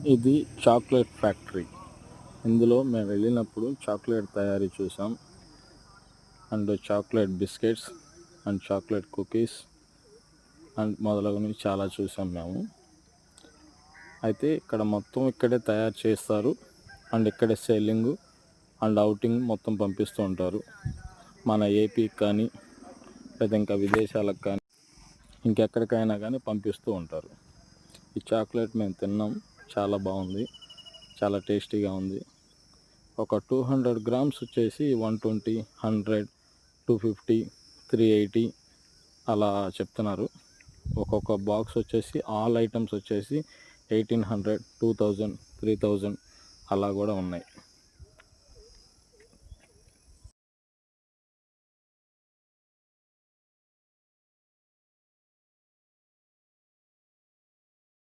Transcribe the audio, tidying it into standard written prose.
ఇది chocolate factory. ఇందులో మేము వెళ్ళినప్పుడు చాక్లెట్ తయారీ చూసాం. And chocolate biscuits and chocolate cookies and మొదలగునవి చాలా చూసాం మేము. అయితే ఇక్కడ మొత్తం ఇక్కడే తయారు చేస్తారు అండ్ ఇక్కడే సెల్లింగ్ అండ్ అవుటింగ్ మొత్తం పంపిస్తూ ఉంటారు. మన ఏపీకి కానీ లేదా ఇంకా విదేశాలకు కానీ ఇంకెక్కడికైనా కానీ పంపిస్తూ ఉంటారు. ఈ చాక్లెట్ మేము తిన్నాం, చాలా బాగుంది, చాలా టేస్టీగా ఉంది. ఒక 200 grams వచ్చేసి 120, 100, 250, 380 అలా చెప్తున్నారు. ఒక్కొక్క బాక్స్ వచ్చేసి ఆల్ ఐటమ్స్ వచ్చేసి 1800, 2000, 3000 అలా కూడా ఉన్నాయి.